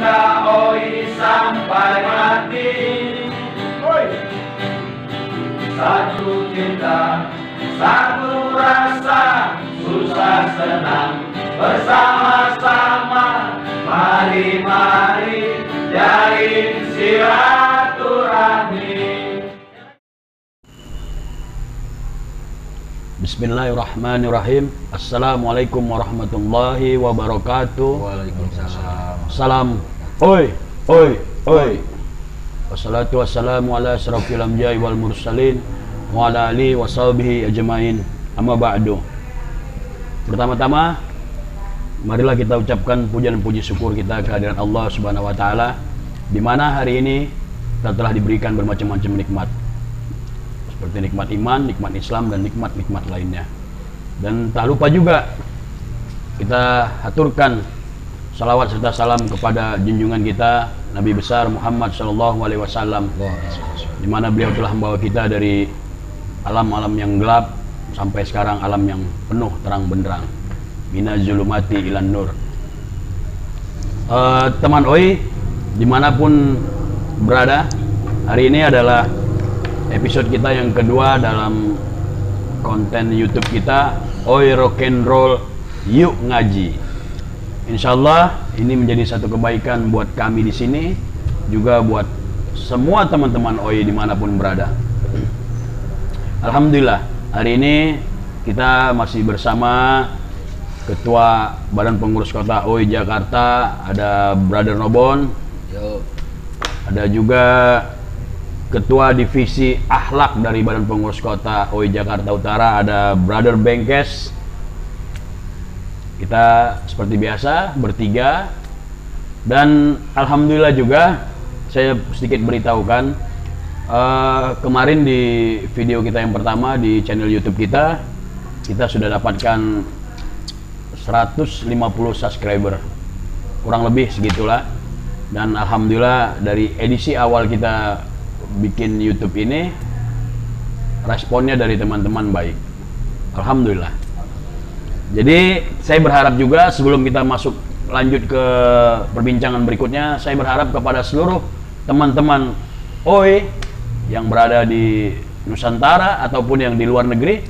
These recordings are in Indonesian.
cinta oi sampai mati. Oi. Satu cinta, satu rasa, susah senang bersama-sama. Mari-mari jalin silaturahmi. Bismillahirrahmanirrahim. Assalamualaikum warahmatullahi wabarakatuh. Waalaikumsalam. Salam. Oi, oi, oi. Wassalatu wassalamu ala asyrafil anbiya'i wal mursalin wa ala alihi wa sahbihi ajmain. Amma ba'du. Pertama-tama, marilah kita ucapkan puja dan puji syukur kita kehadiran Allah Subhanahu wa taala, di mana hari ini kita telah diberikan bermacam-macam nikmat. Seperti nikmat iman, nikmat Islam, dan nikmat-nikmat lainnya. Dan tak lupa juga kita haturkan salawat serta salam kepada junjungan kita Nabi besar Muhammad SAW, di mana beliau telah membawa kita dari alam-alam yang gelap sampai sekarang alam yang penuh terang benderang. Minaz zulumati ilan nur. Teman OI dimanapun berada, hari ini adalah episode kita yang kedua dalam konten YouTube kita, OI Rock and Roll Yuk Ngaji. Insyaallah ini menjadi satu kebaikan buat kami di sini, juga buat semua teman-teman OI dimanapun berada. Alhamdulillah hari ini kita masih bersama Ketua Badan Pengurus Kota OI Jakarta, ada Brother Nobon. Yo. Ada juga Ketua Divisi Akhlak dari Badan Pengurus Kota OI Jakarta Utara, ada Brother Bengkes. Kita seperti biasa bertiga, dan alhamdulillah juga saya sedikit beritahukan, kemarin di video kita yang pertama di channel YouTube kita sudah dapatkan 150 subscriber, kurang lebih segitulah. Dan alhamdulillah dari edisi awal kita bikin YouTube ini, responnya dari teman-teman baik, alhamdulillah. Jadi saya berharap juga sebelum kita masuk lanjut ke perbincangan berikutnya, saya berharap kepada seluruh teman-teman OI yang berada di Nusantara ataupun yang di luar negeri,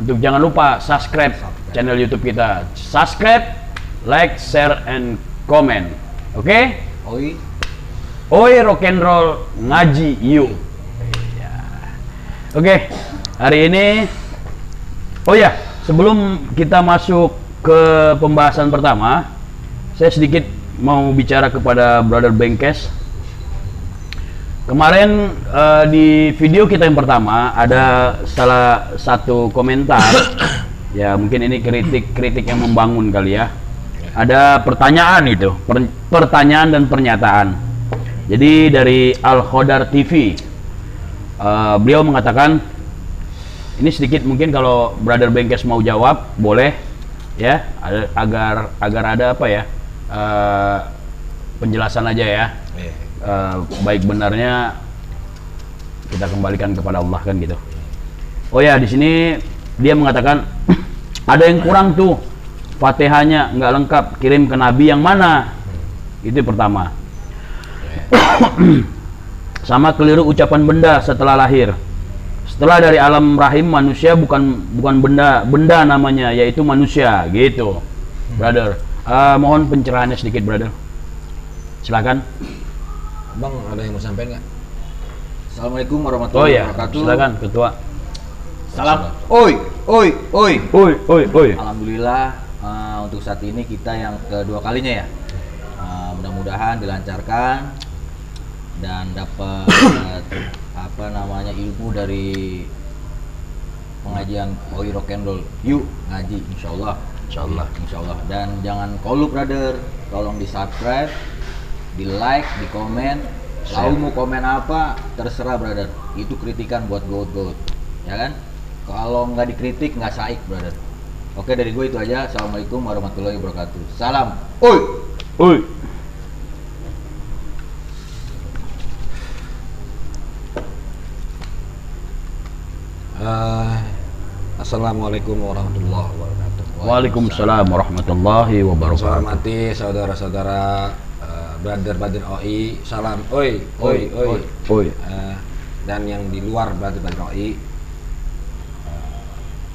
untuk jangan lupa subscribe channel YouTube kita. Subscribe, like, share, and comment. Oke? OI Rock and Roll Ngaji Yuk. Oke, hari ini, oh ya, sebelum kita masuk ke pembahasan pertama, saya sedikit mau bicara kepada Brother Bengkes. Kemarin di video kita yang pertama ada salah satu komentar, ya mungkin ini kritik yang membangun kali ya. Ada pertanyaan itu, pertanyaan dan pernyataan. Jadi dari Al Khodar TV, beliau mengatakan, ini sedikit mungkin kalau Brother Bengkes mau jawab boleh ya, agar ada apa ya, penjelasan aja ya. Baik benarnya kita kembalikan kepada Allah kan gitu. Oh ya, di sini dia mengatakan ada yang kurang tuh, Fatihahnya nggak lengkap, kirim ke Nabi yang mana? Itu pertama. Sama keliru ucapan benda setelah lahir. Setelah dari alam rahim manusia bukan benda namanya, yaitu manusia gitu. Brother, mohon pencerahannya sedikit, brother. Silakan. Bang, ada yang mau sampaikan nggak? Assalamualaikum warahmatullahi wabarakatuh. Silakan ketua. Salam. Oi. Alhamdulillah, untuk saat ini kita yang kedua kalinya ya. Mudah-mudahan dilancarkan dan dapat ilmu dari pengajian OI Rock and Roll Yuk Ngaji, insyaallah. Dan jangan kolup, brother, tolong di subscribe, di like, di komen. Lalu mau komen apa terserah, brother, itu kritikan buat goat ya kan. Kalau nggak dikritik nggak saik, brother. Oke, dari gue itu aja. Assalamualaikum warahmatullahi wabarakatuh. Salam. Oi. Assalamualaikum warahmatullahi wabarakatuh. Waalaikumsalam warahmatullahi wabarakatuh. Saya hormati saudara-saudara brother OI, salam, oi. Dan yang di luar brother OI,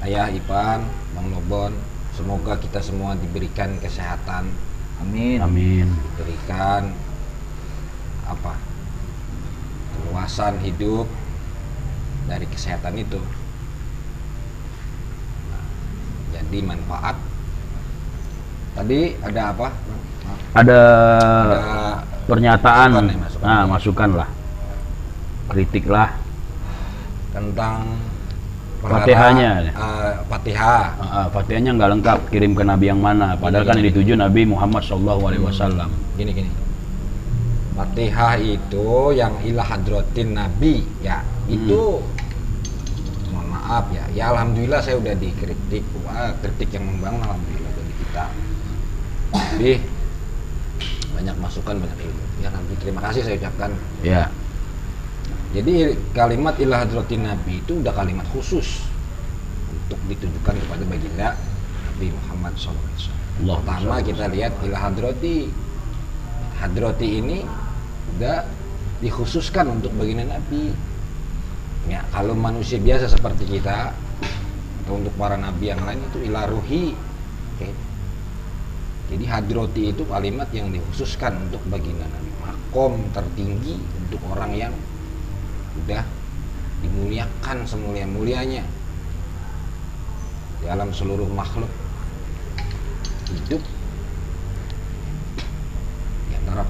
Ayah Ipan, Bang Lobon, semoga kita semua diberikan kesehatan, Amin. Amin. diberikan keluasan hidup dari kesehatan itu. Nah, jadi manfaat. Tadi ada apa? Ada Ada pernyataan, masukan ya, masukan. masukan lah, kritik lah. Tentang Fatihahnya. Fatihah. Fatihahnya nggak lengkap, kirim ke Nabi yang mana? Padahal kan yang dituju Nabi Muhammad SAW. Gini. Fatihah itu yang ila hadratin Nabi ya. Itu mohon maaf ya. Ya alhamdulillah saya udah dikritik. Wah, kritik yang membangun alhamdulillah dari kita. Lebih banyak masukan, banyak ilmu. Ya Nabi, terima kasih saya ucapkan. Ya. Jadi kalimat ila hadratin Nabi itu udah kalimat khusus untuk ditujukan kepada baginda Nabi Muhammad SAW. Pertama kita lihat ila hadrati. Hadrati ini udah dikhususkan untuk baginda Nabi. Ya, kalau manusia biasa seperti kita atau untuk para nabi yang lain itu ila ruhi. Oke. Jadi hadrati itu kalimat yang dikhususkan untuk baginda Nabi. Makom tertinggi untuk orang yang udah dimuliakan semulia-mulianya di alam seluruh makhluk hidup. Di antara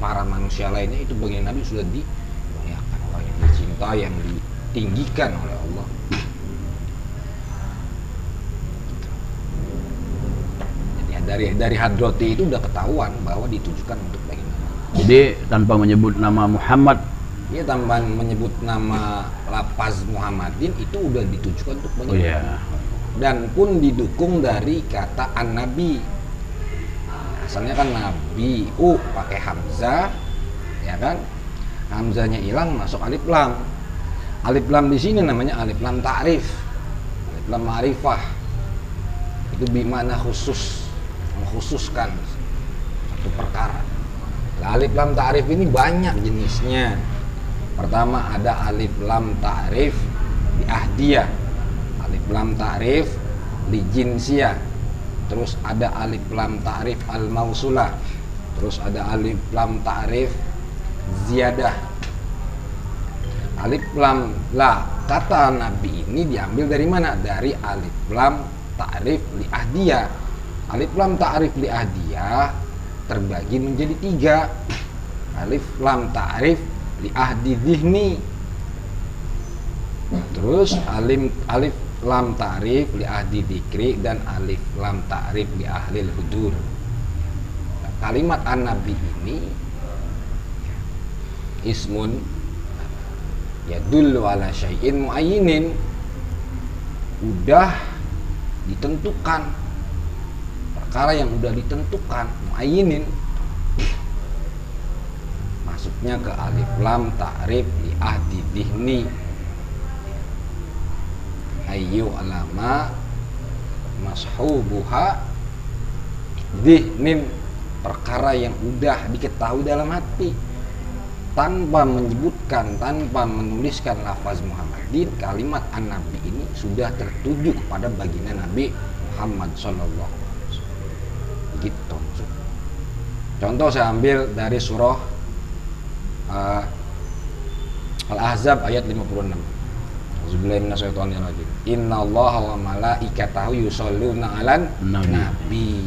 para manusia lainnya itu baginda Nabi sudah dimuliakan, orang yang dicintai, yang ditinggikan oleh Allah. Jadi dari hadrati itu udah ketahuan bahwa ditujukan untuk baginda Nabi. Jadi tanpa menyebut nama Muhammad, Dia tanpa menyebut nama lafaz Muhammadin itu udah ditujukan untuk oh baginda ya, Nabi. Dan pun didukung dari kata an-nabi. Asalnya kan nabi, pakai hamzah, ya kan? Hamzahnya hilang, masuk alif lam. Alif lam di sini namanya alif lam ta'rif, alif lam ma'rifah. Itu bimana khusus, mengkhususkan satu perkara. Nah, alif lam ta'rif ini banyak jenisnya. Pertama ada alif lam ta'rif li ahdiyah, alif lam ta'rif li jinsiyah, terus ada alif lam ta'rif al mausulah, terus ada alif lam ta'rif ziyadah. Alif lam lah, kata Nabi ini diambil dari mana? Dari alif lam ta'rif li ahdiyah. Alif lam ta'rif li ahdiyah terbagi menjadi 3. Alif lam ta'rif li ahdi dhihni, terus alif lam ta'rif li ahdi dzikri, dan alif lam ta'rif li ahlil hudur. Nah, kalimat an-nabi ini ismun yadullu ala syai'in muayyinin, udah ditentukan, perkara yang udah ditentukan, muayyinin, masuknya ke alif lam ta'rif li ahdi dhihni, ayyu alama mashubuha dhihnin, perkara yang udah diketahui dalam hati, tanpa menyebutkan, tanpa menuliskan lafaz Muhammadin. Kalimat an-nabi ini sudah tertuju kepada baginda Nabi Muhammad sallallahu alaihi wasallam. Gitu. Contoh saya ambil dari surah Al-Ahzab ayat 56. Auzubillahi minasyaitonirrajim. Innallaha wa malaikatahu yusholluna 'alan nabi.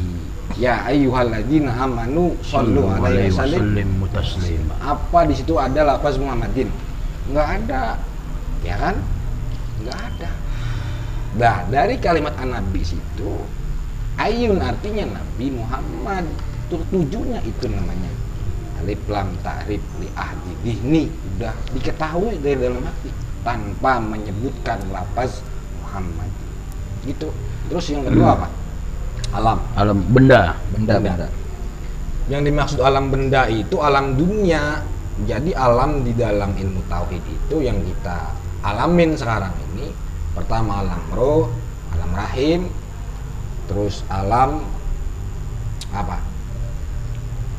Ya ayyuhalladzina amanu shollu alaihi wasallimu taslima. Apa di situ ada lafaz Muhammadin? Enggak ada. Ya kan? Enggak ada. Nah, dari kalimat an-nabi situ, ayyun artinya Nabi Muhammad. Tujuannya itu namanya alif lam ta'rif li ahdi dhihni, udah diketahui dari dalam hati tanpa menyebutkan lafaz Muhammad. Gitu. Terus yang kedua apa? Alam benda. Yang dimaksud alam benda itu alam dunia. Jadi alam di dalam ilmu tauhid itu yang kita alamin sekarang ini, pertama alam roh, alam rahim, terus alam apa?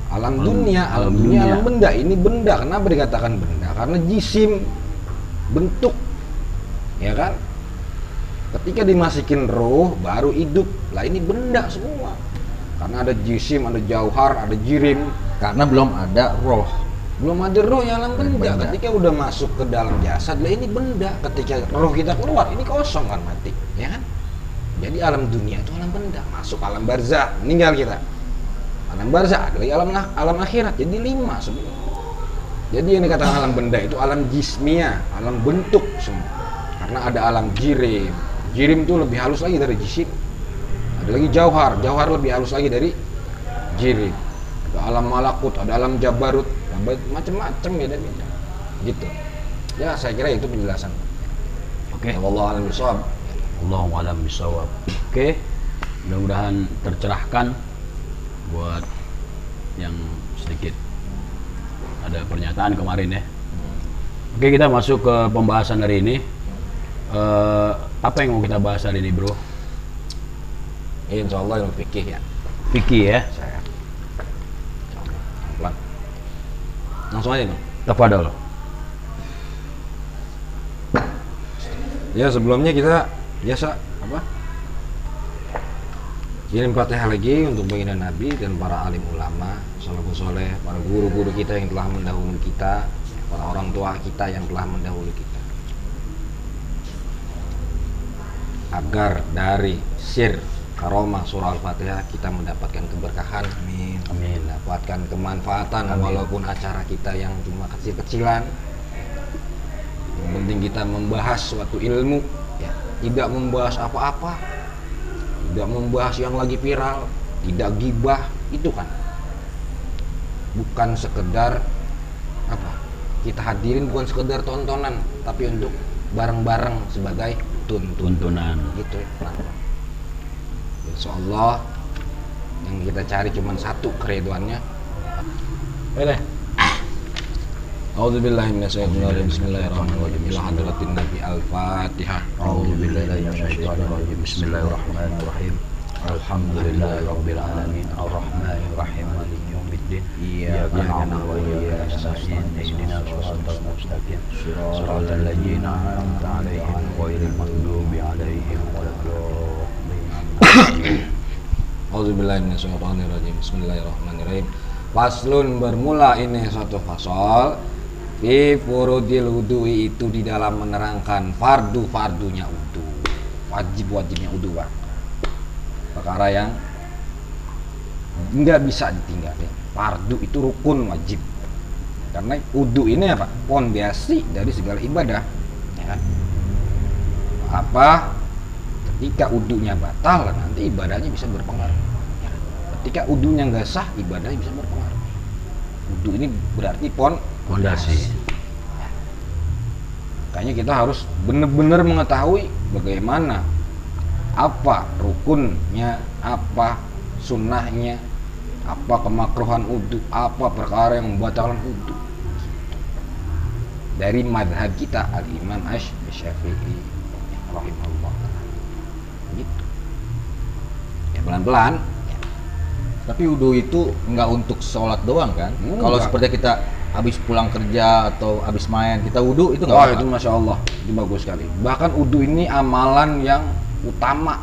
Alam dunia, alam benda. Ini benda. Kenapa dikatakan benda? Karena jisim, bentuk, ya kan? Ketika dimasukin roh, baru hidup. Lah ini benda semua. Karena ada jisim, ada jauhar, ada jirim. Karena belum ada roh. Belum ada roh yang alam benda. Benda. Ketika udah masuk ke dalam jasad, lah ini benda. Ketika roh kita keluar, ini kosong kan, mati, ya kan? Jadi alam dunia itu alam benda. Masuk alam barzah, meninggal kita. Alam barzah ada lagi alam akhirat. Jadi 5 semua. Jadi yang dikatakan alam benda itu alam jismiyah, alam bentuk semua. Karena ada alam jirim. Jirim itu lebih halus lagi dari jisim. Ada lagi jauhar. Jauhar lebih halus lagi dari jirim. Ada alam malakut, ada alam jabarut, macam-macam beda-beda. Gitu. Ya saya kira itu penjelasan. Oke. Wallahu a'lam bishawab. Allahu a'lam bishawab. Oke. Mudah-mudahan tercerahkan buat yang sedikit ada pernyataan kemarin ya. Oke, kita masuk ke pembahasan hari ini. Apa yang mau kita bahas hari ini, bro? Insya Allah ilmu fikih ya. Fikih ya. Saya. Pelan. Langsung aja nih. Tafadhol. Ya sebelumnya kita biasa apa? Kirim Fatihah lagi untuk baginda Nabi dan para alim ulama, salafus soleh, para guru-guru kita yang telah mendahului kita, para orang tua kita yang telah mendahului kita. Agar dari sir karomah surah Al-Fatihah kita mendapatkan keberkahan, amin. Amin. Mendapatkan kemanfaatan, Amin. walaupun acara kita yang cuma kecil-kecilan. Yang penting kita membahas suatu ilmu, ya, tidak membahas apa-apa. Tidak membahas yang lagi viral, tidak gibah, itu kan bukan sekedar apa kita hadirin, bukan sekedar tontonan, tapi untuk bareng-bareng sebagai tuntunan gitu ya. Insyaallah yang kita cari cuma satu, keriduannya. Boleh. A'udzubillahi minasyaitonir rajim. Bismillahirrahmanirrahim. Ila hadratin Nabi Al-Fatihah. A'udzubillahi minasyaitonir rajim. Bismillahirrahmanirrahim. Alhamdulillahirabbil alamin. Arrahmanir rahim. Maliki yaumiddin. Iyyaka na'budu wa iyyaka nasta'in. Ihdinas siratal mustaqim. Siratal ladzina an'amta 'alaihim ghairil maghdubi 'alaihim waladdallin. A'udzubillahi minasyaitonir rajim. Bismillahirrahmanirrahim. Faslun, bermula ini suatu fasal fi furudil wudu'i, itu di dalam menerangkan fardu-fardunya wudu, wajib-wajibnya wudu, Pak. Perkara yang nggak bisa ditinggalin. Fardu itu rukun wajib. Karena wudu ini apa? Pondasi dari segala ibadah, ya kan? Apa? Ketika wudunya batal, nanti ibadahnya bisa berpengaruh. Ya. Ketika wudunya nggak sah, ibadahnya bisa berpengaruh. Wudu ini berarti Pondasi. Makanya kita harus benar-benar mengetahui bagaimana, apa rukunnya, apa sunnahnya, apa kemakruhan wudu, apa perkara yang membatalkan wudu. Dari madhab kita Al-Imam Asy-Syafi'i rahimahullah. Gitu. Ya pelan-pelan. Tapi wudu itu nggak untuk sholat doang kan? Enggak. Kalau seperti kita habis pulang kerja atau habis main, kita wudu itu nggak Wah, apa-apa. itu Masya Allah, itu bagus sekali. Bahkan wudu ini amalan yang utama.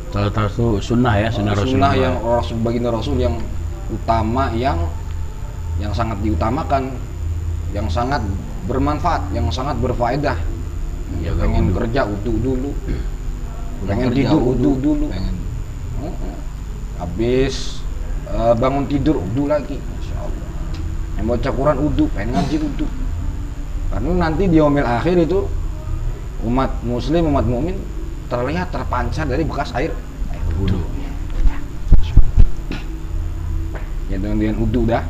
Salah satu sunnah ya, sunnah Sunnah Rasulullah. yang Rasul, baginda Rasul yang utama, yang sangat diutamakan, yang sangat bermanfaat, yang sangat berfaedah. Ya, pengen kerja wudu dulu, pengen Kerja tidur wudu dulu, pengen. habis bangun tidur wudu lagi, Masya Allah. Yang baca Quran wudu, pengen ngaji wudu. Karena nanti di yaumil akhir itu umat muslim, umat mukmin terlihat terpancar dari bekas air wudu. Ya dengan wudu dah.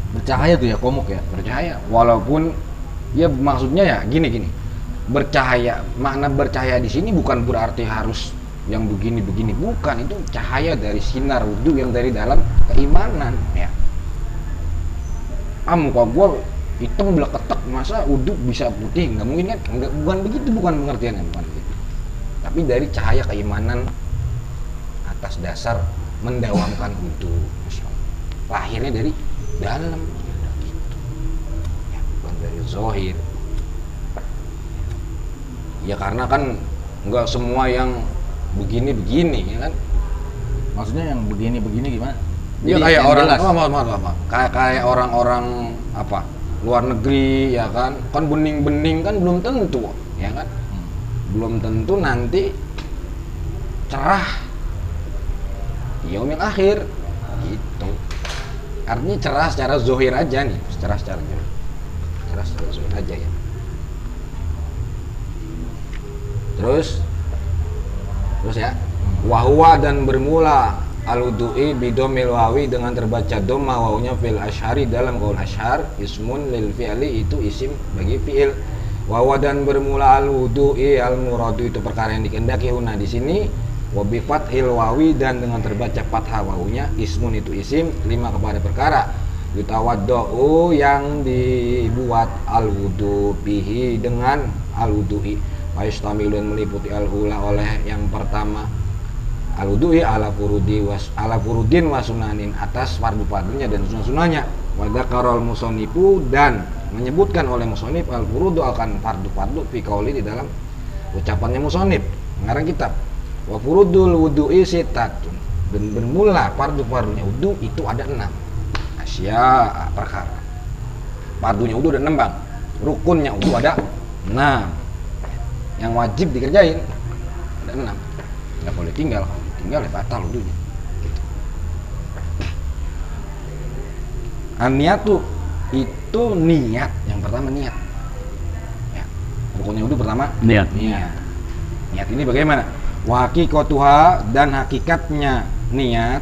Bercahaya tuh ya, komuk ya. Bercahaya, walaupun ya maksudnya ya gini. Bercahaya, makna bercahaya di sini bukan berarti harus yang begini-begini, bukan. Itu cahaya dari sinar wudu yang dari dalam keimanan, ya. Muka gua hitam beleketek, masa wudu bisa putih? Nggak mungkin kan? Nggak, bukan begitu, bukan pengertiannya, bukan begitu. Tapi dari cahaya keimanan atas dasar mendawamkan wudu, Masya Allah. lahirnya dari dalam gitu. Ya, bukan dari zohir. Ya karena kan nggak semua yang begini-begini ya kan. Maksudnya yang begini-begini gimana? Ya Jadi kayak yang orang jelas. maaf. Kayak orang-orang apa? Luar negeri ya kan. Kan bening-bening kan belum tentu ya kan. Belum tentu nanti cerah di yaumil akhir gitu. Artinya cerah secara zohir aja nih, cerah secara zohir aja ya. Terus ya, wahwa dan bermula al-wudu'i bidomil wawi dengan terbaca dom wawunya fil ashari dalam qaul ashar ismun lil fi'li itu isim bagi fi'il. Wahwa dan bermula al-wudu'i al-muradu itu perkara yang dikehendaki huna di sini. Wa bi fathil wawi dan dengan terbaca fathah wawunya ismun itu isim lima kepada perkara yutawaddau yang dibuat al-wudu bihi dengan al-wudu'i wa yastamilun meliputi al-ula oleh yang pertama al-wudu'i ala furudin wa sunanin atas fardu-fardunya dan sunah-sunahnya wa dzakarul musonnifu dan menyebutkan oleh musonif al-furudu akan fardu-fardu fi qauli di dalam ucapannya musonif mengarang kitab wa furudul wudu'i sitatun dan bermula fardu-fardunya wudu itu ada 6 asya perkara fardunya wudu ada 6 bang rukunnya wudu ada 6 yang wajib dikerjain ada 6 nggak boleh tinggal ya batal wudunya gitu. An-niyatu itu niat yang pertama niat ya. Rukunnya wudu pertama Niat. niat ini bagaimana wa haqiqatuha dan hakikatnya niat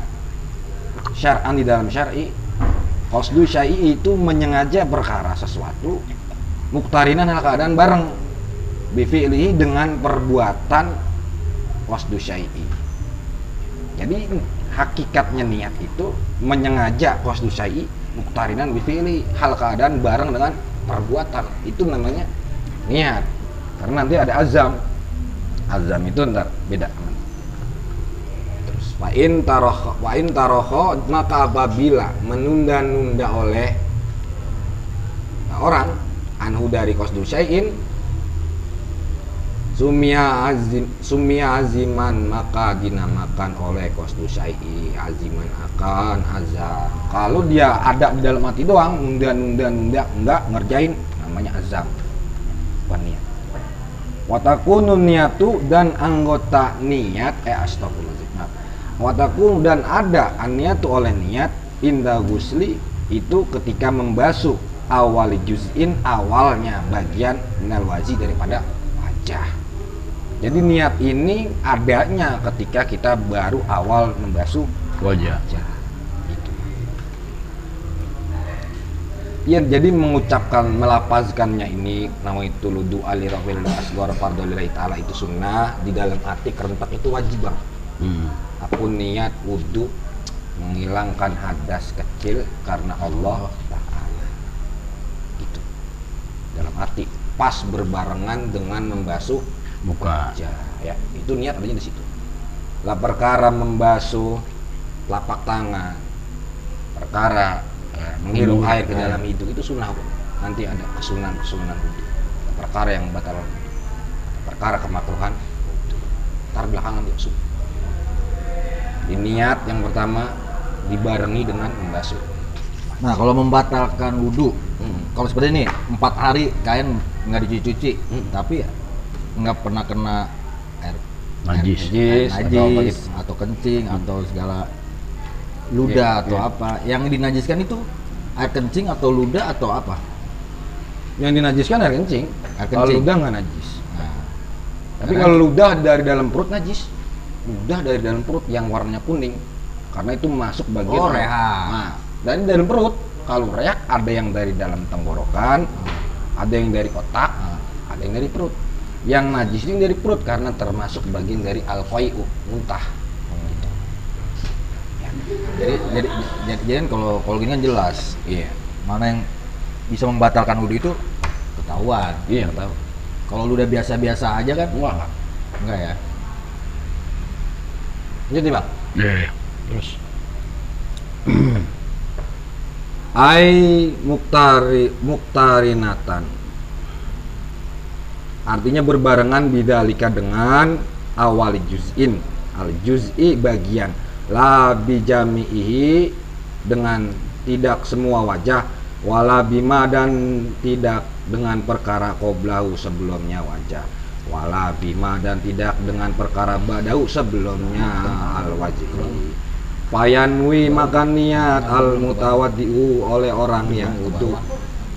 syar'an di dalam syar'i qasdu syai'i itu menyengaja perkara sesuatu muqtarinan hal keadaan bareng bifi'lihi dengan perbuatan qasdu syai'i. Jadi hakikatnya niat itu menyengaja qasdu syai'i muqtarinan bifi'li hal keadaan bareng dengan perbuatan itu namanya niat. Karena nanti ada azam itu ntar beda. Terus wa in taroho maka apabila menunda-nunda oleh orang anhu dari qasdu syai'in sumia aziman maka dinamakan oleh qasdu syai'i aziman akan azam. Kalau dia ada di dalam hati doang nunda enggak ngerjain namanya azam bukan niat. Watakunu niatu dan anggota niat astagfirullahaladzim. Watakunu dan ada niatu oleh niat inda gusli itu ketika membasuh awali juz'in awalnya bagian minal waji daripada wajah. Jadi niat ini adanya ketika kita baru awal membasuh Wajah. wajah. Gitu. Ya, jadi mengucapkan melafazkannya ini nama itu ludu ali rafil asghar fardhu lillahi taala itu sunnah di dalam hati kerentak itu wajib bang. Aku niat wudu menghilangkan hadas kecil karena Allah taala. Gitu. Dalam hati pas berbarengan dengan membasuh Muka. wajah. Ya, itu niat adanya di situ. Lah perkara membasuh telapak tangan, perkara menghirup air ke dalam hidung itu sunnah. Nanti ada kesunahan wudu. Perkara yang batal wudu. Perkara kemakruhan. Ntar belakangan dia sunnah. Di niat yang pertama dibarengi dengan membasuh. Nah, kalau membatalkan wudu, kalau seperti ini 4 hari kain nggak dicuci-cuci, tapi ya nggak pernah kena air Najis. najis atau kencing atau segala ludah atau apa. Yang dinajiskan itu air kencing atau ludah atau apa? Yang dinajiskan air kencing. Air Kalau kencing. ludah nggak najis. Nah, Tapi kalau ludah dari dalam perut najis. Ludah dari dalam perut yang warnanya kuning. Karena itu masuk bagian reak. Nah, dari dalam perut. Kalau reak ada yang dari dalam tenggorokan, ada yang dari otak, ada yang dari perut. Yang najis ini dari perut karena termasuk bagian dari al-qai'u, muntah. Gitu. Ya. jadi kalau gini kan jelas. Iya. Mana yang bisa membatalkan wudu itu ketahuan. Iya, tahu. Kalau ludah biasa-biasa aja kan enggak ya. Jadi, Bang. Iya. Terus. Ai muktarinatan. Artinya berbarengan bidalika dengan awali juz'in, al juz'i bagian, la bijami'ihi dengan tidak semua wajah, wala bima dan tidak dengan perkara qoblahu sebelumnya wajah, wala bima dan tidak dengan perkara badau sebelumnya al wajhi. Fayanwi maka niat al mutawaddi'u oleh orang yang wudu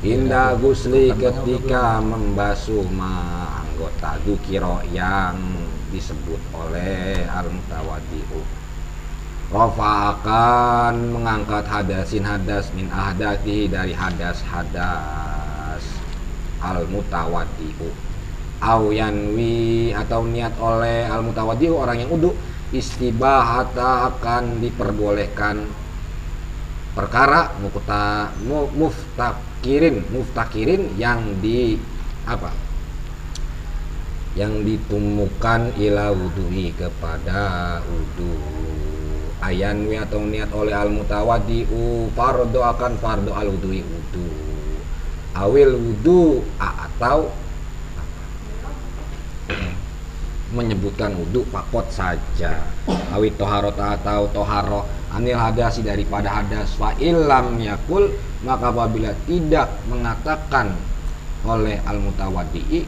inda gusli ketika membasuh anggota dzukira yang disebut oleh al mutawaddi'u. Rafa akan mengangkat hadasin hadas min ahdatihi dari hadas al mutawaddi'u. Au yanwi atau niat oleh al mutawaddi'u orang yang wudu istibahata akan diperbolehkan perkara muftakirin yang ditumukan ila wudu'i kepada wudu. Ayanwi atau niat oleh al mutawaddi'u fardu akan fardu al wudu'i wudu, awil wudu atau menyebutkan wudu pakot saja, awit toharota atau toharo anil hadasi daripada hadas, fa illam yakul maka apabila tidak mengatakan oleh al mutawaddi'i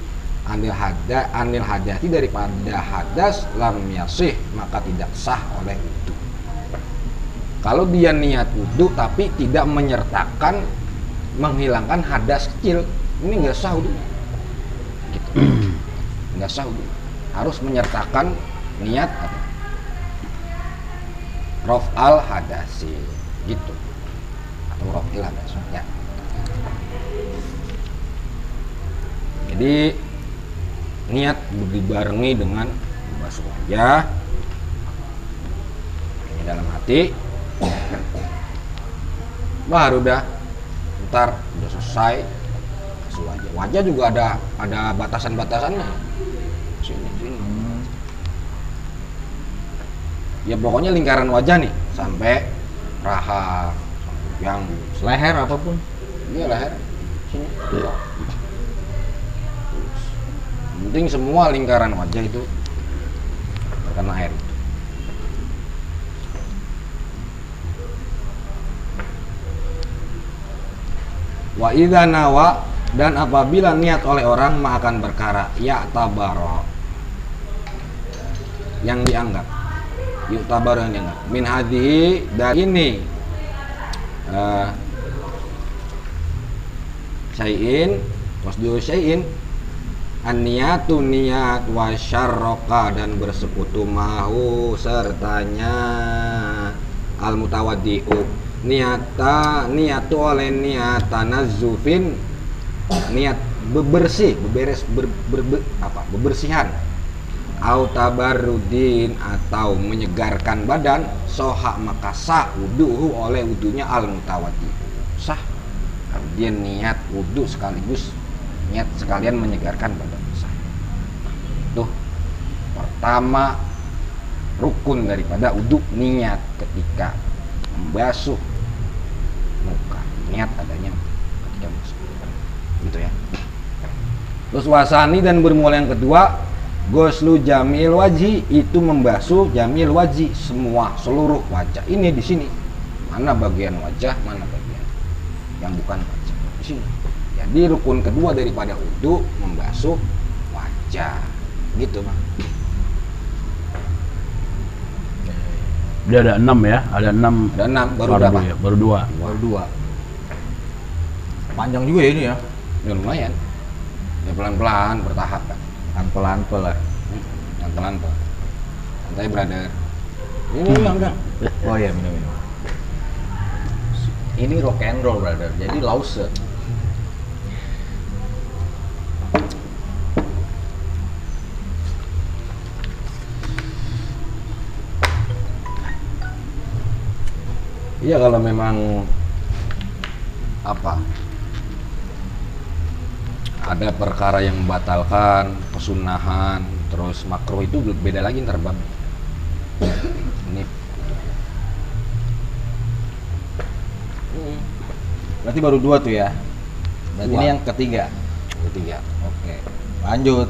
anil hadasi daripada hadas, lam yasih maka tidak sah oleh wudu. Kalau dia niat wudu tapi tidak menyertakan menghilangkan hadas kecil, ini nggak sah wudu, gitu. Nggak sah wudu, harus menyertakan niat raf'al hadasi gitu, atau raf'il hadasi ya. Jadi niat dibarengi dengan membasuh wajah ini dalam hati, baru dah ntar udah selesai basuh wajah. Wajah juga ada batasan-batasannya, sini. Ya pokoknya lingkaran wajah nih sampai raha, yang leher apapun. Ini leher sini. Penting semua lingkaran wajah itu terkena air. Wa idza nawa dan apabila niat oleh orang akan berkara ya tabaro yang dianggap, yutabar yang dianggap min hadhihi dari ini syai'in wasdu syai'in an-niyatu niat wa syarroka dan bersekutu mahu sertanya al mutawaddi'u niatu oleh niat tanazzufin niat bebersihan au tabarrudin atau menyegarkan badan, soha maka sah wuduhu oleh wudunya al mutawaddi'u sah. Dia niat wudu sekaligus niat sekalian menyegarkan badan sah. Tuh pertama rukun daripada wudu niat ketika membasuh muka, niat adanya ketika membasuh gitu ya. Terus wasani dan bermula yang kedua goslu jamil wajhi itu membasuh jamil wajhi semua seluruh wajah. Ini di sini mana bagian wajah mana bagian yang bukan wajah di sini. Jadi rukun kedua daripada wudu membasuh wajah gitu Bang. Dia ada 6 ya, ada 6. Ada 6 baru Fardu berapa? ya, baru 2. Baru 2. Panjang juga ya ini ya. Ya lumayan. Ya pelan-pelan bertahap kan. Pelan-pelan. Yang pelan-pelan. Santai brother. Ini enggak. Oh iya, minum. Ini rock and roll brother. Jadi lause. Iya kalau memang ada perkara yang membatalkan kesunahan terus makruh itu beda lagi ntar bang. Ini Berarti baru 2 tuh ya. Berarti 2. ini yang ketiga. Ketiga. Oke. Lanjut.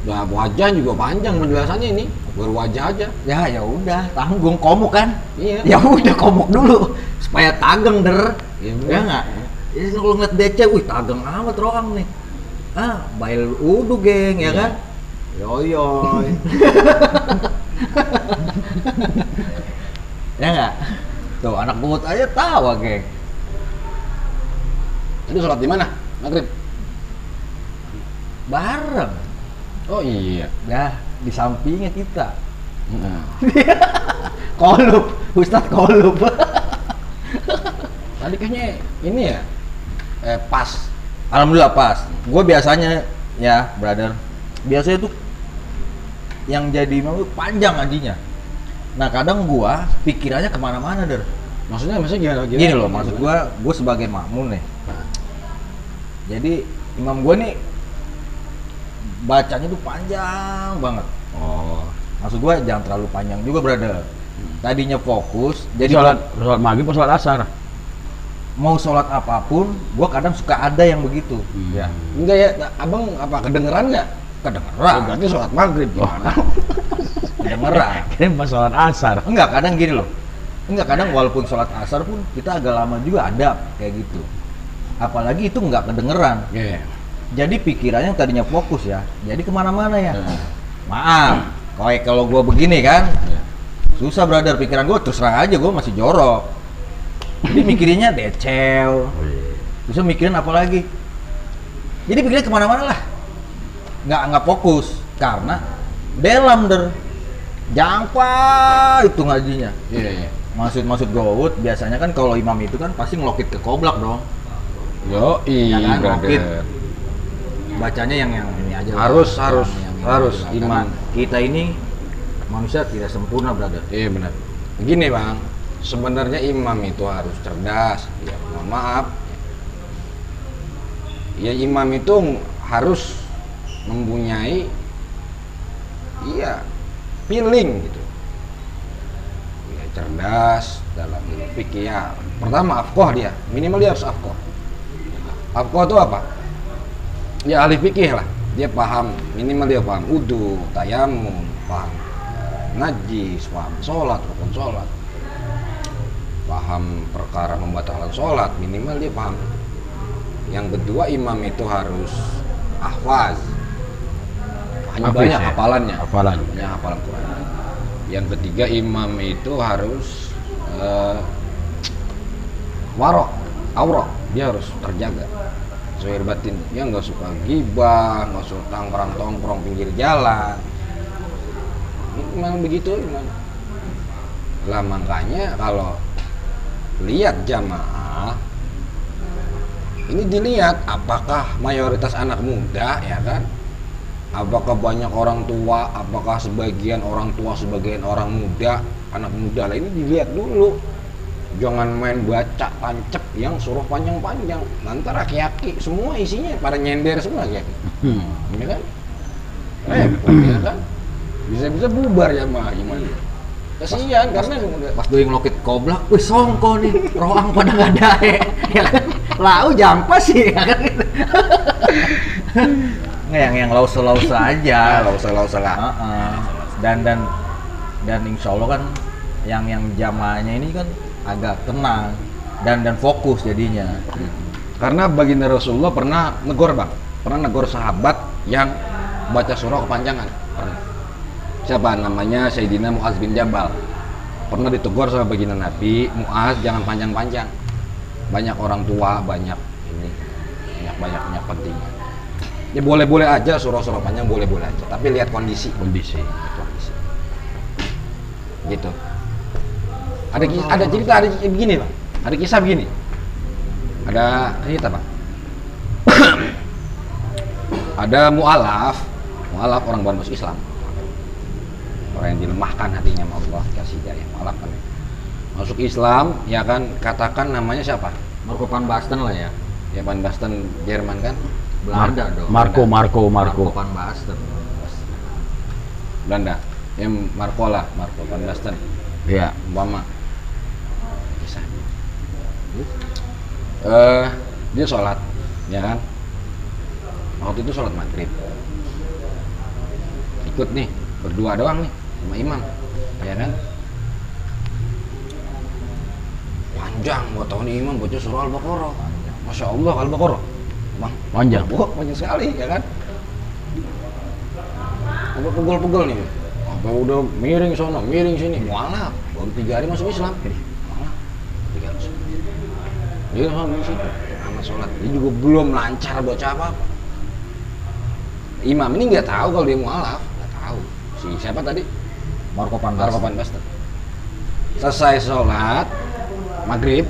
Nah, wajah juga panjang penjelasannya ini. Baru wajah aja. Ya udah, tanggung komuk kan? Iya. Ya udah komuk dulu supaya tageng der. Iya, Ya enggak? Ya kalau ngeliat DC, wih tageng amat roang nih. Ah, bail udu geng ya Iya. kan? Yoyoy. Ya enggak? Tuh anak bungut aja tawa geng. Itu sholat di mana? Maghrib. Bareng. Oh iya. Dah di sampingnya kita. Nah. Kolup, Ustadz kolup. Tadi kayaknya ini ya. Pas. Alhamdulillah pas. Gue biasanya ya, brother. Biasanya tuh yang jadi imam tuh panjang anjinya. Nah kadang gua pikirannya kemana-mana der. Maksudnya gimana? Gini loh, maksud gua sebagai makmum nih. Jadi imam gua nih bacanya tuh panjang banget. Oh. Maksud gua jangan terlalu panjang juga brother. Tadinya fokus, Jadi jadi sholat maghrib atau sholat asar? mau sholat apapun, gua kadang suka ada yang begitu. Ya. Enggak ya, abang apa kedengeran nggak? Kedengeran, Berarti sholat maghrib gimana? kedengeran. Kirain pas sholat asar. Enggak, kadang gini loh. Enggak, kadang walaupun sholat asar pun kita agak lama juga ada kayak gitu. Apalagi itu nggak kedengeran. Iya. Jadi pikirannya yang tadinya fokus ya, jadi kemana-mana ya. Iya. Maaf, kalau gua begini kan, susah brother, pikiran gua terus terang aja gua masih jorok. Jadi mikirinnya decel, terus mikirin apa lagi. Jadi pikirannya kemana-mana lah, nggak fokus karena dalam der, jangpa itu ngajinya. Iya. Maksud Gowut biasanya kan kalau imam itu kan pasti ngelokit ke koblak dong. Yo, Ya kan, brother. Bacanya yang ini aja lah. Harus Yang harus aja lah. Karena iman. kita ini manusia tidak sempurna brother. Iya benar. Begini bang, sebenarnya imam itu harus cerdas. Ya mohon maaf. Ya imam itu harus mempunyai, iya, feeling gitu. Ya cerdas dalam ilmu fikih ya. Pertama afqah dia, minimal dia harus afqah. Afqah itu apa? Ya ahli fikih lah. Dia paham, minimal dia paham wudu, tayamum, paham najis, paham sholat, rukun sholat, paham perkara membatalkan sholat, minimal dia paham. Yang kedua imam itu harus ahfaz, hanya Hafiz, banyak ya? hafalannya, Hafalan. banyak hafalan Quran. Yang ketiga imam itu harus warok, aurok, dia harus terjaga. Zahir batin, dia nggak suka gibah, nggak suka tongkrong pinggir jalan. Memang begitu, memang. Lah makanya kalau lihat jamaah, ini dilihat apakah mayoritas anak muda, ya kan? Apakah banyak orang tua, apakah sebagian orang tua, sebagian orang muda, anak muda lah ini dilihat dulu. Jangan main baca tancep yang suruh panjang-panjang. Nanti aki-aki semua isinya pada nyender semua aki-aki. Ya kan? Ya kan? Bisa-bisa bubar ya mah gimana? Kasihan karena Pas doi ngelokit koblak, wih songko nih, roang pada nggak ada ya kan? Lau jampa sih ya kan? Nggak yang lausa-lausa aja. lausa-lausa lah. Heeh. Dan insya Allah kan yang jamaahnya ini kan agak tenang dan fokus jadinya. Karena baginda Rasulullah pernah negor bang, pernah negor sahabat yang baca surah kepanjangan. Pernah. Siapa namanya? Sayyidina Mu'adz bin Jabal. Pernah ditegur sama baginda Nabi, Mu'adz jangan panjang-panjang. Banyak orang tua, banyak ini, banyak pentingnya. Ya boleh-boleh aja surah-surah panjang boleh-boleh aja, tapi lihat kondisi. Kondisi. Gitu. Ada cerita begini bang, ada kisah begini, ada cerita bang. Ada mu'alaf orang baru masuk Islam, orang yang dilemahkan hatinya sama Allah, kasih hidayah, mu'alaf kan masuk Islam, ya kan, katakan namanya siapa? Marco van Basten lah ya. Ya Van Basten, Jerman kan, Belanda dong. Marco. Van Basten. Belanda. Marco Van Basten. Iya. Umpama bisa. Dia sholat, ya kan? Waktu itu sholat maghrib. Ikut nih, berdua doang nih sama imam, ya kan? Panjang, gua tahu nih imam baca surah Al-Baqarah. Masya Allah Al-Baqarah, bang. Panjang. Wah, panjang sekali, ya kan? Udah pegel-pegel nih. Apa udah miring sono, miring sini, mualaf. Baru 3 hari masuk Islam. Mualaf. 3 hari masuk. Dia sama situ, sama sholat. Dia juga belum lancar baca apa-apa. Imam ini nggak tahu kalau dia mualaf, nggak tahu. Si siapa tadi? Marco Van Basten. Selesai sholat maghrib,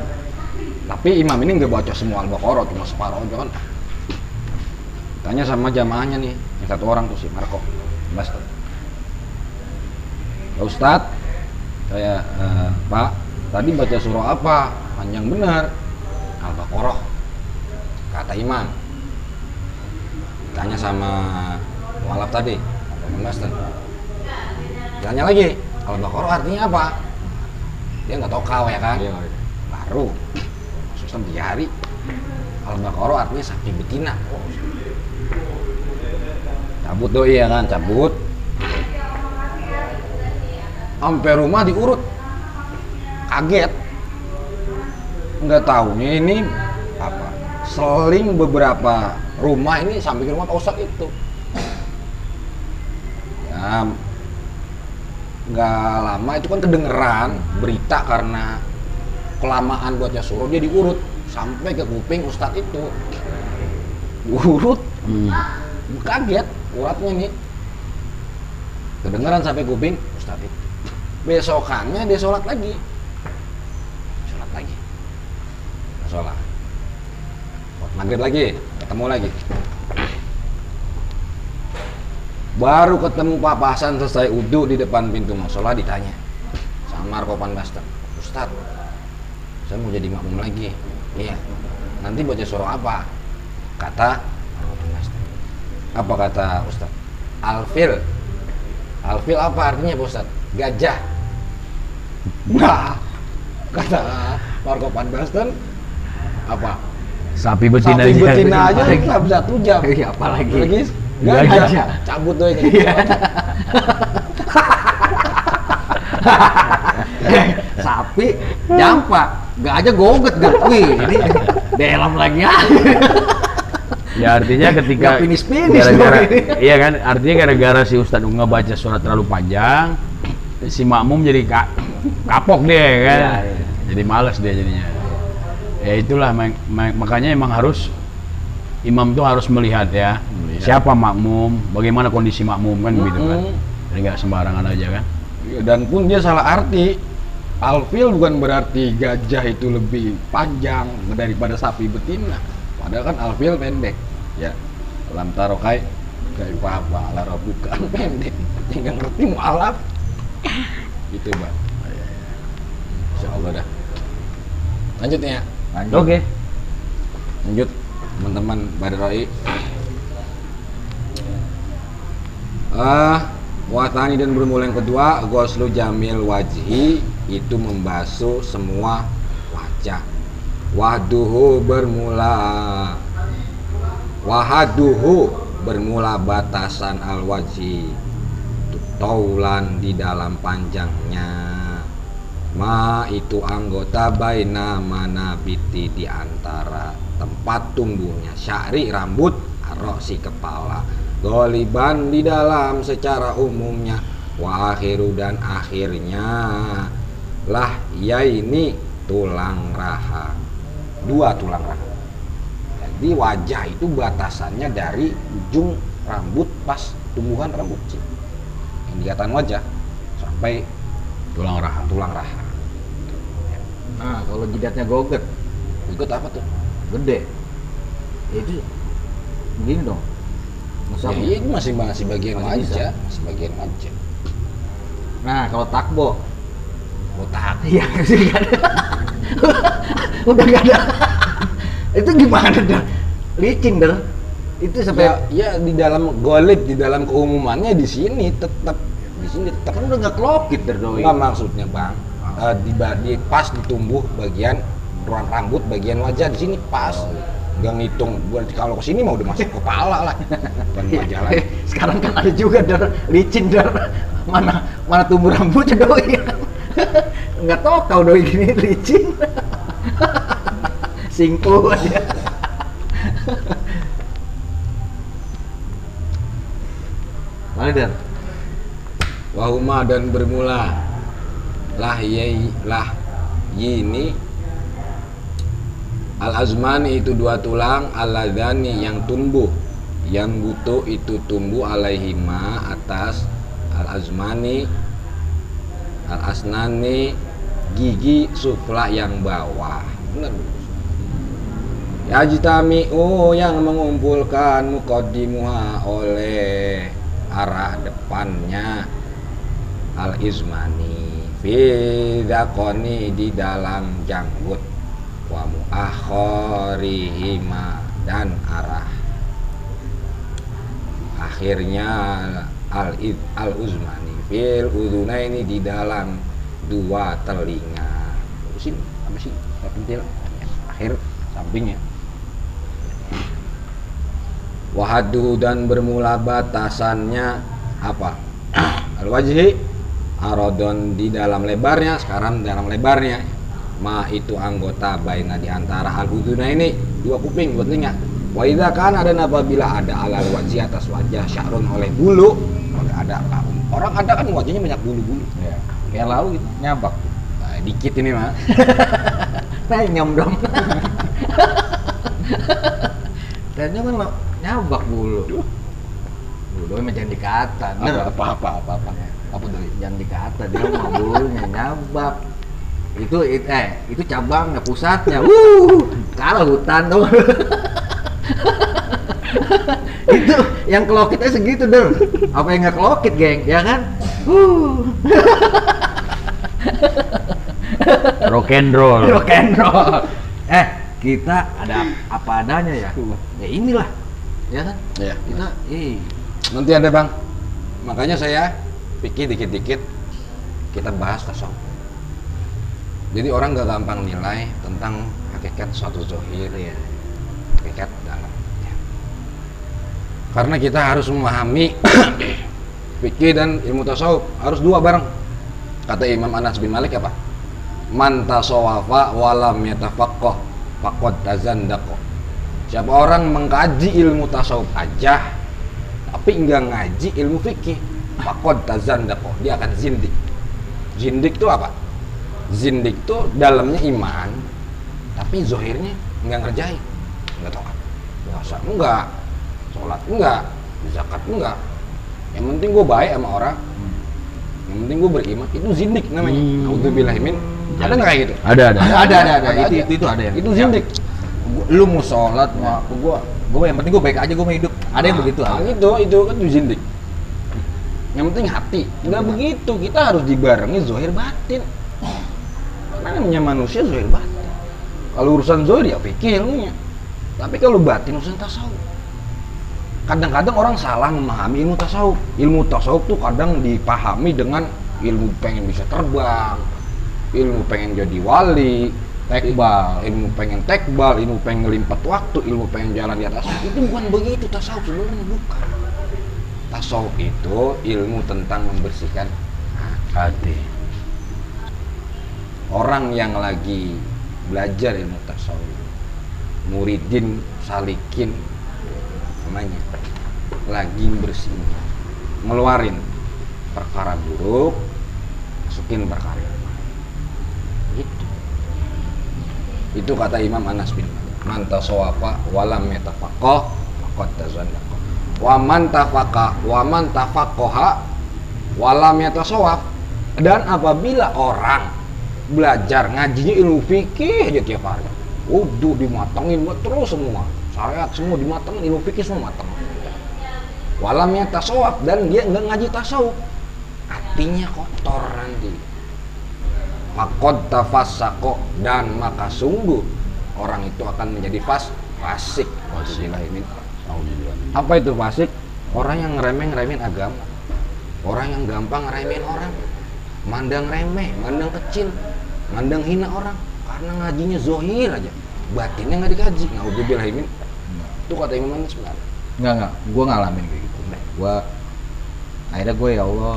tapi imam ini nggak baca semua Al-Baqarah, cuma separuh aja kan. Tanya sama jamaahnya nih, yang satu orang tuh si Marco Basten. Ya Ustadz, saya Pak, tadi baca surah apa? Panjang benar. Al-Baqarah, kata imam. Tanya sama mualaf tadi, Marco Basten. Tanya lagi, Al-Baqarah artinya apa? Dia nggak tahu kau ya kan? Iya. Baru masuk Islam 3 hari. Al-Baqarah artinya sapi betina. Cabut doi ya kan, cabut. Sampai rumah diurut. Kaget. Nggak tahunya ini apa? Seling beberapa rumah ini sampai ke rumah Pak Ustadz itu. Ya, nggak lama itu kan kedengeran berita karena kelamaan buatnya surah, dia diurut sampai ke kuping Ustadz itu. Diurut, kaget uratnya nih, kedengeran sampai kuping Ustadz itu. Besokannya dia sholat lagi, sholat maghrib lagi, ketemu lagi. Baru ketemu Pak Hasan selesai udhu di depan pintu musola, ditanya sama Marco Van Basten, Ustadz, saya mau jadi makmum lagi. Iya. Nanti baca surah apa? Kata Marco Van Basten. Apa kata Ustadz? Al-Fil. Al-Fil apa artinya Pak Ustadz? Gajah. Nah, kata Marco Van Basten, apa? Sapi betina Sapi aja. betina aja nggak bisa 1 jam. Iya, apalagi. Lagi Gajah. gajah. Cabut doi. Sapi jampak, nggak aja goget gak. Wih, ini dalam lagi ya. Ya artinya ketika Nggak finish-finish gara-gara, dong ini. iya kan, artinya gara-gara si Ustadz ngebaca surat terlalu panjang, si makmum jadi kapok dia kan. Iya, iya. Jadi malas dia jadinya. Ya itulah makanya emang harus imam tuh harus melihat ya, siapa makmum, bagaimana kondisi makmum kan begitu kan. Jadi nggak sembarangan aja kan. Dan pun dia salah arti. Alfil bukan berarti gajah itu lebih panjang daripada sapi betina. Padahal kan alfil pendek. Ya, lam tarokai kayak apa lara bukan pendek. Tinggal ngerti mualaf. Gitu, Bang. Insyaallah dah. Lanjut ya. Lanjut. Oke. Lanjut teman-teman Badroi. Watani dan bermula yang kedua, Ghuslu Jamil Wajhi, itu membasuh semua wajah. Wahaduhu bermula batasan al-wajhi, taulan di dalam panjangnya. Ma itu anggota baina manabiti di antara tempat tumbuhnya sya'ri rambut, ar-ra'si kepala. Goliban di dalam secara umumnya, wa akhiru dan akhirnya lah yaini tulang raha, 2 tulang raha. Jadi wajah itu batasannya dari ujung rambut pas tumbuhan rambut sih, yang dikatakan wajah, sampai Tulang raha. Nah, kalau jidatnya goget, Ikut apa tuh? gede. Ya itu begini dong. Ya, Masuk. itu masih bagian Masih bisa. wajah, masih bagian wajah. Nah, kalau takbo, Botak. iya sih nggak ada. Udah nggak ada. Itu gimana dah? Licin dah. Itu sampai Ya di dalam golib, di dalam keumumannya di sini tetap Di sini tetap Kan udah nggak kelokit dari doi. enggak maksudnya bang. Pas ditumbuh bagian rambut bagian wajah, di sini pas. Nggak ngitung, berarti kalau kesini mau udah masuk kepala lah, bukan wajah lagi. Sekarang kan ada juga dar licin dar mana tumbuh rambutnya doi. Nggak tahu kau doi gini licin. Singkul aja. Mana dar? Wahuma dan bermula lah ini al azmani itu dua tulang, al ladani yang tumbuh, yang butuh itu tumbuh alaihima atas al azmani, al asnani gigi sufla yang bawah. Benar. Yajtami'u yang mengumpulkan muqaddimuha oleh arah depannya al izmani fi dzaqani di dalam janggut wa muakhirihima dan arah akhirnya al uzmani fil udhunaini di dalam dua telinga. Sini apa sih pentil akhir sampingnya. Wahadu dan bermula batasannya apa? Al-wajhi arodon di dalam lebarnya, sekarang dalam lebarnya. Ma itu anggota baina di antara al-udhuna ini, dua kuping, dua telinga. Wa idza kan ada apabila ada alal wajhi atas wajah sya'run oleh bulu, oleh ada orang ada kan wajahnya banyak bulu-bulu. Ya. Kayak lalu gitu, nyabak. Nah, dikit ini mah. Nyom dong. Kayaknya kan nyabak bulu. Bulu doi mah jangan dikata. Apa tuh? Jangan dikata, dia mau bulunya nyabak. Itu cabangnya, pusatnya. Kalah hutan dong. Itu yang kelokitnya segitu dong. Apa yang nggak kelokit, geng? Ya kan? Rock and roll. Rock and roll. Kita ada apa adanya ya. Ya inilah. Ya kan? Iya. Kita Nanti ada bang. Makanya saya pikir dikit-dikit kita bahas tasawuf. Jadi orang gak gampang nilai tentang hakikat suatu zahir ya, hakikat dalam. Ya. Karena kita harus memahami fikih dan ilmu tasawuf harus dua bareng. Kata Imam Anas bin Malik apa? Man tasawafa walam yatafaqqah faqad tazandaqa. Siapa orang mengkaji ilmu tasawuf aja tapi enggak ngaji ilmu fikih, faqad tazandaqa, dia akan zindik. Zindik itu apa? Zindik itu dalamnya iman tapi zahirnya enggak ngerjain, enggak tokat, puasa enggak, sholat enggak, zakat enggak. Yang penting gue baik sama orang, yang penting gue beriman, itu zindik namanya. Nauzubillahi min. Ada nggak kayak gitu? Ada. Itu ada yang Itu zindik. lu mau sholat mau apa gue yang penting gue baik aja, gue mau hidup. Ada yang begitu. Nah, itu kan tuh zindik. Yang penting hati. Nggak begitu, kita harus dibarengi zahir batin. Karena namanya manusia zahir batin. Kalau urusan zahir ya fikih ilmunya. Tapi kalau batin urusan tasawuf. Kadang-kadang orang salah memahami ilmu tasawuf. Ilmu tasawuf tuh kadang dipahami dengan ilmu pengen bisa terbang, ilmu pengen jadi wali, tekbal, ilmu pengen tekbal, ilmu pengen ngelimpat waktu, ilmu pengen jalan di atas. Itu bukan begitu tasawuf, sebenarnya bukan. Tasawuf itu ilmu tentang membersihkan Hati. orang yang lagi belajar ilmu tasawuf, muridin, salikin, namanya lagi bersihin, ngeluarin perkara buruk, masukin perkara yang baik. Gitu. Itu kata Imam Anas bin Malik. Man tasawafa walam yatafaqqah faqad tazandaqa. Wa man tafaqqaha walam yatasawaf. Dan apabila orang belajar ngajinya ilmu fikih aja tiap hari, wudu dimatengin terus semua, syariat semua dimatengin, ilmu fikih semua mateng. Walamnya tasawuf, dan dia nggak ngaji tasawuf, hatinya kotor nanti. Faqad tafassaqo, dan maka sungguh orang itu akan menjadi fasik. Apa itu fasik? Orang yang ngeremehin agama. Orang yang gampang ngeremehin orang, mandang remeh, mandang kecil, mandang hina orang karena ngajinya zohir aja, batinnya nggak dikaji. Naudzubillahimin. Itu kata Imam Manis sebenarnya. Enggak, gue ngalamin kayak gitu. Gue akhirnya gue ya Allah,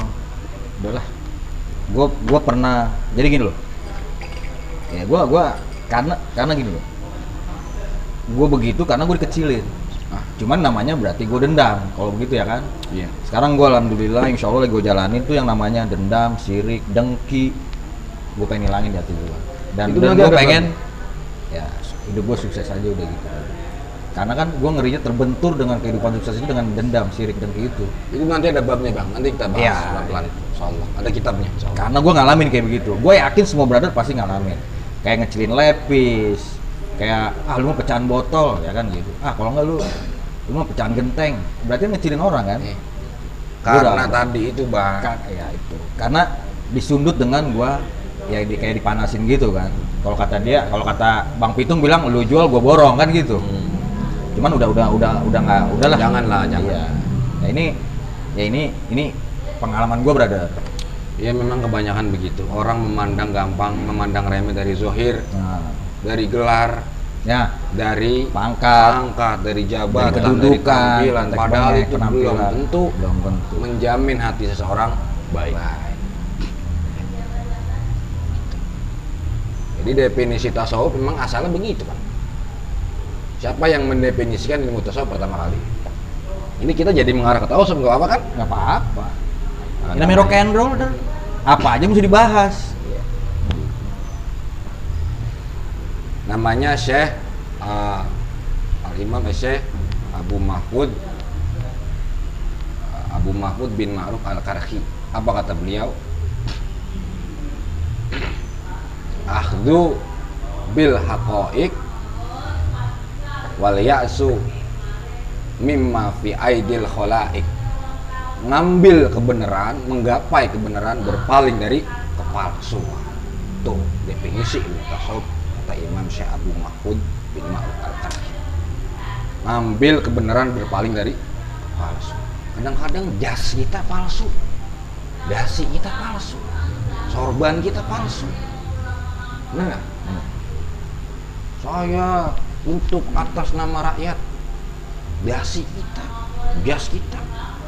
udahlah. Gue pernah jadi gini loh. Ya gue karena gini loh. Gue begitu karena gue dikecilin. Cuman namanya berarti gue dendam kalau begitu ya kan. Iya. Sekarang gue alhamdulillah insya Allah lagi gue jalanin tuh yang namanya dendam, sirik, dengki. Gue pengen hilangin di hati gue. Dan Itu nanti gue ada pengen ya hidup gue sukses aja udah gitu. Karena kan gue ngerinya terbentur dengan kehidupan sukses itu dengan dendam, sirik, dengki itu. Itu nanti ada babnya bang, nanti kita bahas Iya. pelan-pelan itu. Insyaallah. Ada kitabnya. Insyaallah. Karena gue ngalamin kayak begitu. Gue yakin semua brother pasti ngalamin. Kayak ngecilin lepis, kayak lu mau pecahan botol ya kan gitu. Kalau enggak lu mau pecahan genteng, berarti ngecilin orang kan? Nih. Karena Udah. tadi itu bang. Ya itu. Karena disundut dengan gua ya kayak dipanasin gitu kan. Kalau kata Bang Pitung bilang lu jual gua borong kan gitu. Cuman udah nggak, udahlah. Janganlah, jangan. Iya. Nah ini pengalaman gua brother. Ya memang kebanyakan begitu. Orang memandang gampang, memandang remeh dari zohir, Nah, dari gelar, ya dari pangkat, dari dari jabatan, dari kedudukan, penampilan. dari Padahal itu belum penampilan. tentu Belum tentu. menjamin hati seseorang Baik. Jadi definisi tasawuf memang asalnya begitu kan. Siapa yang mendefinisikan ilmu tasawuf pertama kali? Ini kita jadi mengarah ke tasawuf nggak apa kan? Nggak apa-apa. Ini namanya rock and roll dan apa aja mesti dibahas. Namanya Syekh Al-Imam Syekh Abu Mahfud bin Ma'ruf Al-Karhi. Apa kata beliau? Akhdhu bil haqa'iq wal ya'su mimma fi aidil khala'iq. Ngambil kebenaran, menggapai kebenaran, berpaling dari kepalsuan. Tuh definisi ilmu tasawuf kata Imam Syekh Abu Mahfud bin Ma'ruf Al-Karhi. Ngambil kebenaran, berpaling dari palsu. Kadang-kadang jas kita palsu, dasi kita palsu, sorban kita palsu. Benar nggak? Saya untuk atas nama rakyat, dasi kita, jas kita.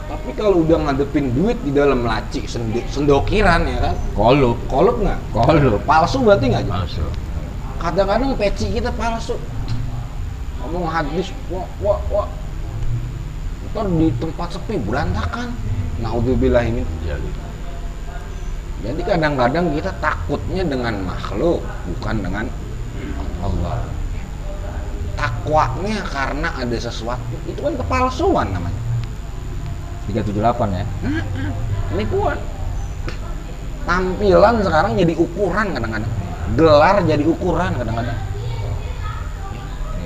Tapi kalau udah ngadepin duit di dalam laci sendokiran ya kan, kolup nggak? Kolup. Palsu berarti nggak? Palsu. Kadang-kadang peci kita palsu. Ngomong hadis, wah. Ntar di tempat sepi berantakan. Naudzubillahimin. Ya, gitu. Jadi kadang-kadang kita takutnya dengan makhluk, bukan dengan Allah. Takwanya karena ada sesuatu, itu kan kepalsuan namanya. 378 ya. Penipuan. Tampilan sekarang jadi ukuran kadang-kadang. Gelar jadi ukuran kadang-kadang.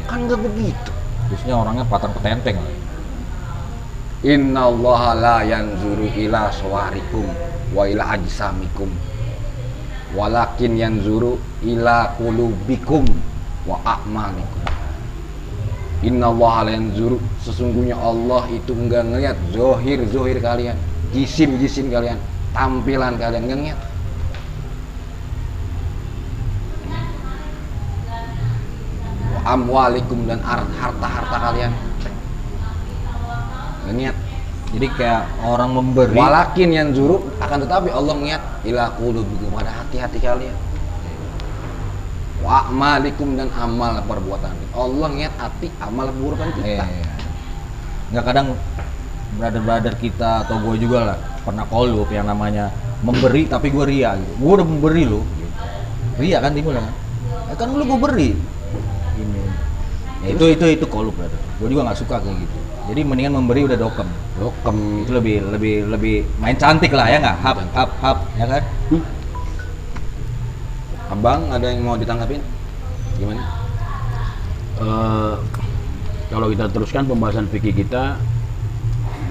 Kan nggak begitu. Terusnya orangnya patang petenteng. Innallaha la yanzuru ila suwarikum wa ila ajsamikum walakin yanzuru ila qulubikum wa a'malikum. Innallaha la yanzuru, sesungguhnya Allah itu enggak ngelihat zohir kalian, jisim kalian, tampilan kalian, enggak ngelihat. Wa amwalikum, dan harta kalian, enggak ngelihat. Jadi kayak orang memberi. Walakin yang zuru, akan tetapi Allah melihat ila qulubikum, pada hati-hati kalian. Wa a'malikum, dan amal perbuatan. Allah lihat hati, amal perbuatan kita. Nggak, kadang brother kita atau gue juga lah pernah kolup yang namanya memberi tapi gue ria gitu. Gue udah memberi lo. Ria kan timbul kan? Kan lu gue beri. Ini. Ya, itu kolup brother. Gue juga nggak suka kayak gitu. Jadi mendingan memberi udah dokem. Itu lebih main cantik lah ya nggak? Hap ya kan? Abang ada yang mau ditanggapin? Gimana? Kalau kita teruskan pembahasan fikih kita,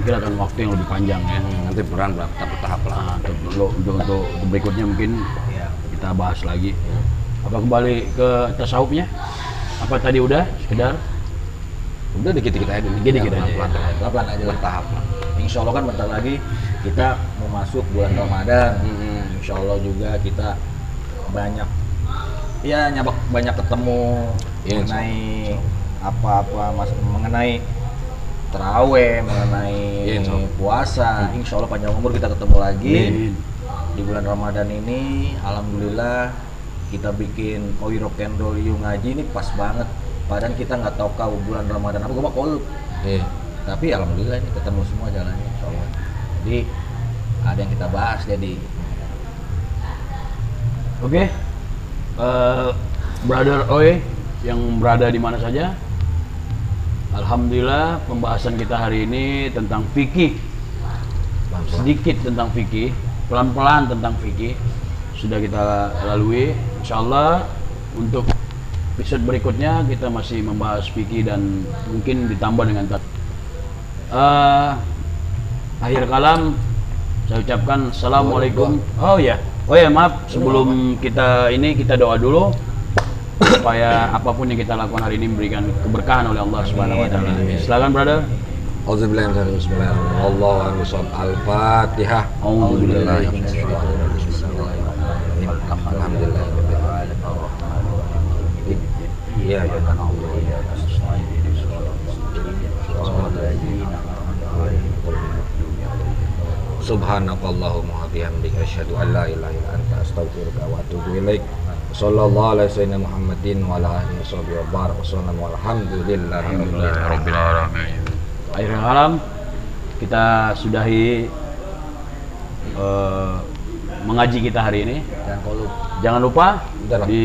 mungkin akan waktu yang lebih panjang ya. Nanti peran bertahap lah. Nah, untuk berikutnya mungkin kita bahas lagi. Apa kembali ke tasawufnya? Apa tadi udah sekedar? Udah dikit-dikit aja dulu. Dikit-dikit aja. Pelan-pelan Pelan-pelan aja. bertahap lah. Insya Allah kan bentar lagi kita mau masuk bulan Ramadan. Insya Allah juga kita banyak banyak ketemu Iya, mengenai apa-apa mengenai terawih, mengenai Iya, insya Allah. puasa. Insya Allah panjang umur kita ketemu lagi. Amin. Di bulan Ramadan ini alhamdulillah kita bikin Oi Rock and Roll You ngaji ini pas banget. Padahal kita nggak tahu bulan Ramadan apa, gua koluk. Iya. Tapi alhamdulillah ini ketemu semua jalannya insya Allah. Jadi ada yang kita bahas jadi. Oke. Brother Oi yang berada di mana saja. Alhamdulillah pembahasan kita hari ini tentang fikih. Sedikit tentang fikih, pelan-pelan tentang fikih sudah kita lalui. Insyaallah untuk episode berikutnya kita masih membahas fikih dan mungkin ditambah dengan akhir kalam saya ucapkan assalamualaikum. Oh ya maaf sebelum kita doa dulu supaya apapun yang kita lakukan hari ini memberikan keberkahan oleh Allah Subhanahu wa taala. Silakan brother. Auzubillahi minasyaitonir rajim. Allahu akbar. Al-Fatihah. Auzubillahi Alhamdulillah. Iya, ya. Subhanakallahumma wa bihamdika asyhadu an la ilaha illa anta astaghfiruka wa atubu ilaik. Sallallahu alaihi wasallam Muhammadin wa ala alihi washabihi wa baraka wasallam walhamdulillahi rabbil alamin. Akhir kalam kita sudahi mengaji kita hari ini. Jangan lupa Udah lah. di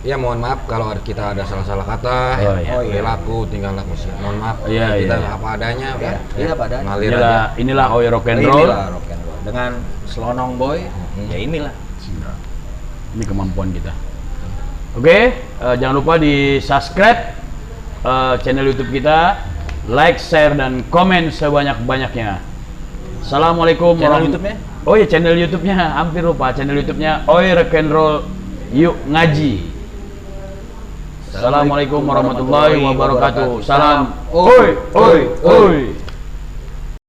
Ya mohon maaf kalau kita ada salah-salah kata, Oh, iya. perilaku, tinggal laku sih. Mohon maaf. Iya, Kita iya. apa adanya, kan? Iya, apa adanya. Ngalir aja. inilah Oi Rock and Roll. Inilah rock and roll. Dengan selonong boy, ya inilah. Ini kemampuan kita. Oke, jangan lupa di subscribe channel YouTube kita, like, share, dan komen sebanyak-banyaknya. Assalamualaikum Channel warahmatullahi. YouTube-nya? Oh ya channel YouTube-nya, hampir lupa. Channel YouTube-nya Oi Rock and Roll Yuk Ngaji. Assalamualaikum warahmatullahi wabarakatuh. Salam. Oi, oi, oi.